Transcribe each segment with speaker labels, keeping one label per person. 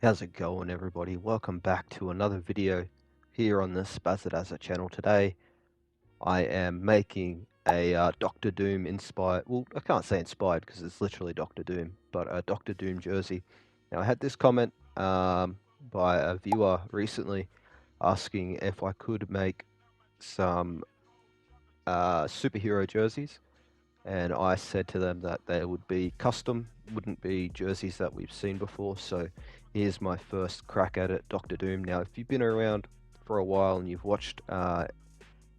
Speaker 1: How's it going, everybody? Welcome back to another video here on the Spazadaza channel. Today I am making a Doctor Doom inspired, well, I can't say inspired because it's literally Doctor Doom, but a Doctor Doom jersey. Now I had this comment by a viewer recently asking if I could make some superhero jerseys, and I said to them that they would be custom, wouldn't be jerseys that we've seen before. So here's my first crack at it, Doctor Doom. Now, if you've been around for a while and you've watched a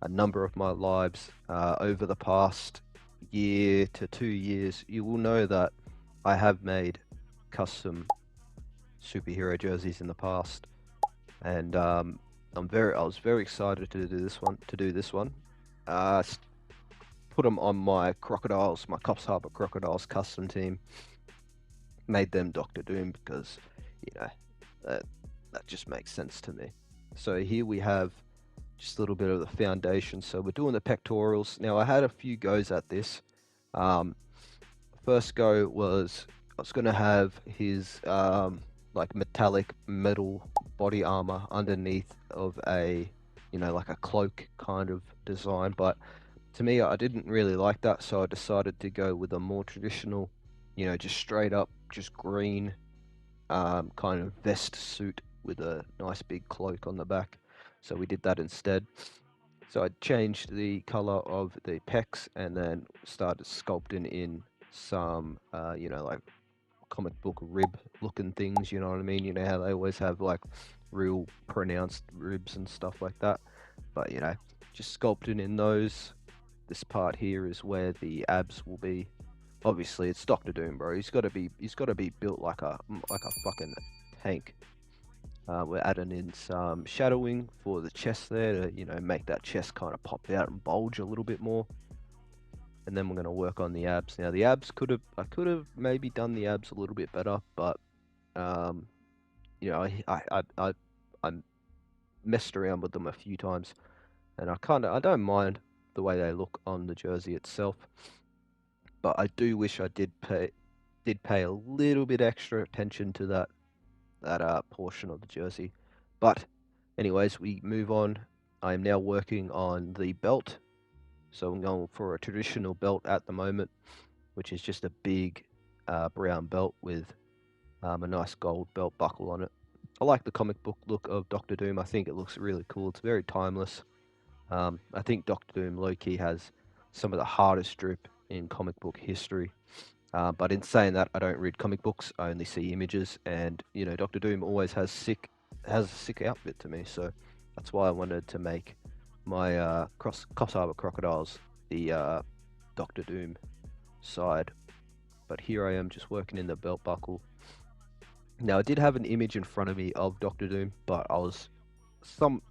Speaker 1: number of my lives over the past year to 2 years, you will know that I have made custom superhero jerseys in the past, and I was very excited to do this one. Uh, Put them on my Crocodiles, my Cops Harbour Crocodiles custom team. Made them Doctor Doom because, you know, that just makes sense to me. So here we have just a little bit of the foundation. So we're doing the pectorals. Now I had a few goes at this. First go was I was going to have his like metallic metal body armor underneath of a, like a cloak kind of design, but to me, I didn't really like that, so I decided to go with a more traditional, just straight up, just green, kind of vest suit with a nice big cloak on the back. So we did that instead. So I changed the color of the pecs and then started sculpting in some, like comic book rib looking things, you know what I mean? You know how they always have like real pronounced ribs and stuff like that. But, just sculpting in those. This part here is where the abs will be. Obviously, it's Doctor Doom, bro. He's got to be built like a fucking tank. We're adding in some shadowing for the chest there to make that chest kind of pop out and bulge a little bit more. And then we're going to work on the abs. Now the abs I could have maybe done the abs a little bit better, but um, I messed around with them a few times, and I don't mind the way they look on the jersey itself, but I do wish I did pay a little bit extra attention to that portion of the jersey. But anyways, we move on. I am now working on the belt, so I'm going for a traditional belt at the moment, which is just a big brown belt with a nice gold belt buckle on it. I like the comic book look of Doctor Doom. I think it looks really cool. It's very timeless. I think Doctor Doom low-key has some of the hardest drip in comic book history. But in saying that, I don't read comic books. I only see images, and Doctor Doom always has a sick outfit to me. So that's why I wanted to make my Coffs Harbour Crocodiles the Doctor Doom side. But here I am just working in the belt buckle. Now I did have an image in front of me of Doctor Doom, but I was some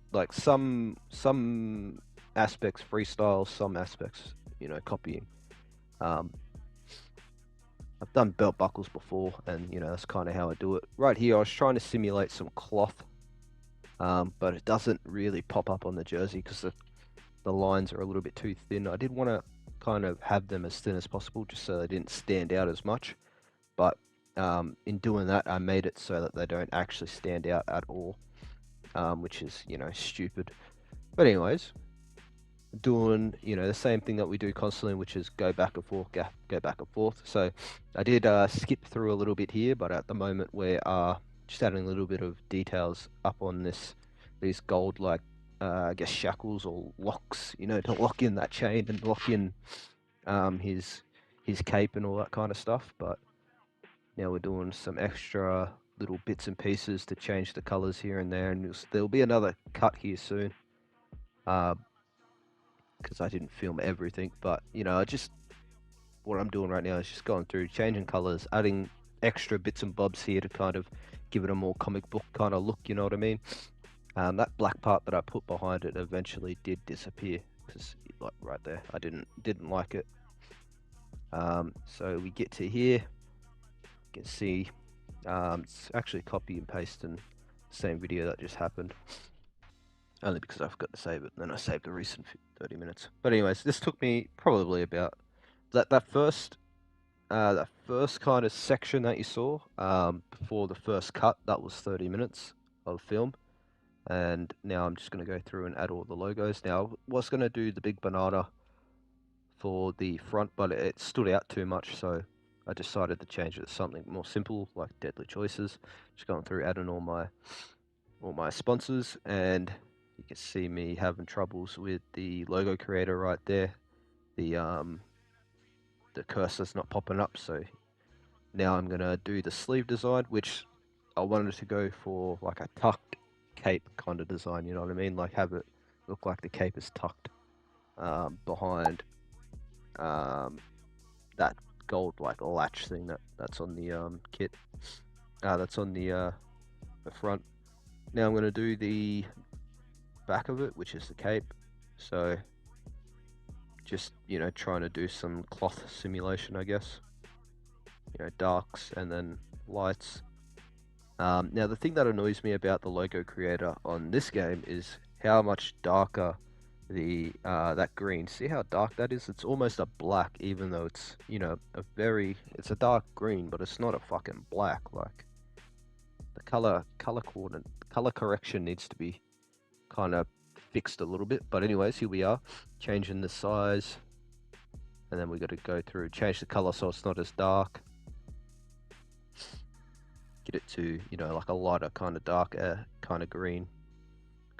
Speaker 1: aspects freestyle, some aspects copying. Um, I've done belt buckles before, and that's kind of how I do it. Right here, I was trying to simulate some cloth, but it doesn't really pop up on the jersey because the lines are a little bit too thin. I did want to kind of have them as thin as possible, just so they didn't stand out as much. But in doing that, I made it so that they don't actually stand out at all, which is stupid. But anyways, doing the same thing that we do constantly, which is go back and forth, go back and forth. So I did skip through a little bit here, but at the moment we're just adding a little bit of details up on these gold like I guess shackles or locks, to lock in that chain and lock in his cape and all that kind of stuff. But now we're doing some extra little bits and pieces to change the colors here and there, and there'll be another cut here soon. Because I didn't film everything, but what I'm doing right now is just going through changing colors, adding extra bits and bobs here to kind of give it a more comic book kind of look, you know what I mean? That black part that I put behind it eventually did disappear because like right there, I didn't like it. So we get to here, you can see it's actually copy and paste in the same video that just happened. Only because I forgot to save it, and then I saved a recent 30 minutes. But anyways, this took me probably about that first The first kind of section that you saw before the first cut, that was 30 minutes of film. And now I'm just going to go through and add all the logos. Now, I was going to do the big banana for the front, but it stood out too much, so I decided to change it to something more simple, like Deadly Choices. Just going through adding all my sponsors, and you can see me having troubles with the logo creator right there. The cursor's not popping up, so now I'm gonna do the sleeve design, which I wanted to go for like a tucked cape kind of design, you know what I mean? Like have it look like the cape is tucked behind that gold like latch thing that's on the kit. That's on the front. Now I'm gonna do the back of it, which is the cape. So just, you know, trying to do some cloth simulation, I guess. You know, darks and then lights. Now the thing that annoys me about the logo creator on this game is how much darker the that green. See how dark that is? It's almost a black, even though it's, you know, it's a dark green, but it's not a fucking black. Like the color correction needs to be kind of fixed a little bit. But anyways, here we are, changing the size, and then we got to go through, change the color so it's not as dark. Get it to, you know, like a lighter kind of darker kind of green.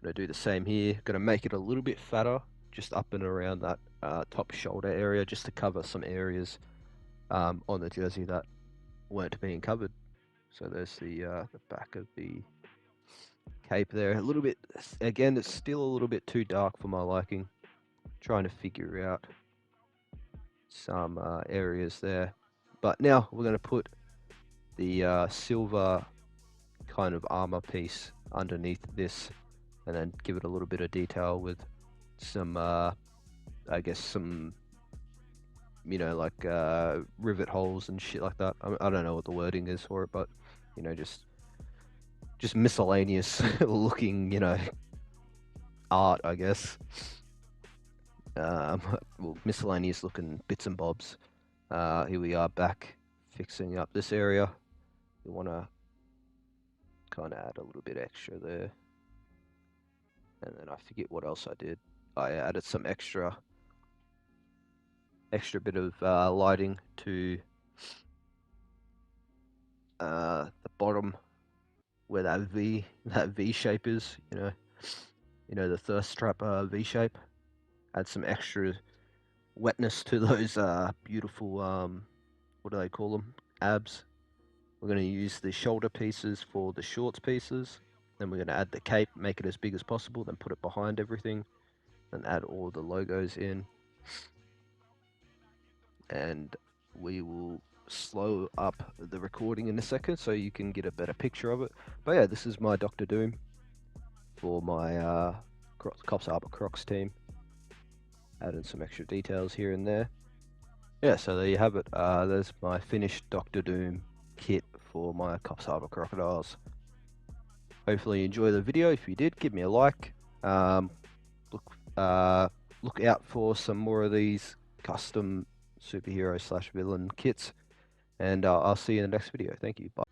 Speaker 1: Gonna do the same here. Gonna make it a little bit fatter, just up and around that top shoulder area, just to cover some areas on the jersey that weren't being covered. So there's the back of the cape there. A little bit, again, it's still a little bit too dark for my liking. Trying to figure out some areas there. But now we're gonna put the silver kind of armor piece underneath this, and then give it a little bit of detail with some I guess some, you know, like rivet holes and shit like that. I don't know what the wording is for it, but you know, just miscellaneous looking, you know, art, I guess. Well, miscellaneous looking bits and bobs. Here we are back fixing up this area. We want to kind of add a little bit extra there, and then I forget what else I did. I added some extra bit of lighting to the bottom where that V shape is. You know the thirst trap V shape. Add some extra wetness to those beautiful what do they call them? Abs. We're going to use the shoulder pieces for the shorts pieces. Then we're going to add the cape, make it as big as possible, then put it behind everything, and add all the logos in. And we will slow up the recording in a second so you can get a better picture of it. But yeah, this is my Dr. Doom for my Cops Harbour Crocs team. Added some extra details here and there. Yeah, so there you have it. There's my finished Dr. Doom kit for my Cops Harbour Crocodiles. Hopefully you enjoy the video. If you did, give me a like. Look out for some more of these custom superhero / villain kits, and I'll see you in the next video. Thank you. Bye.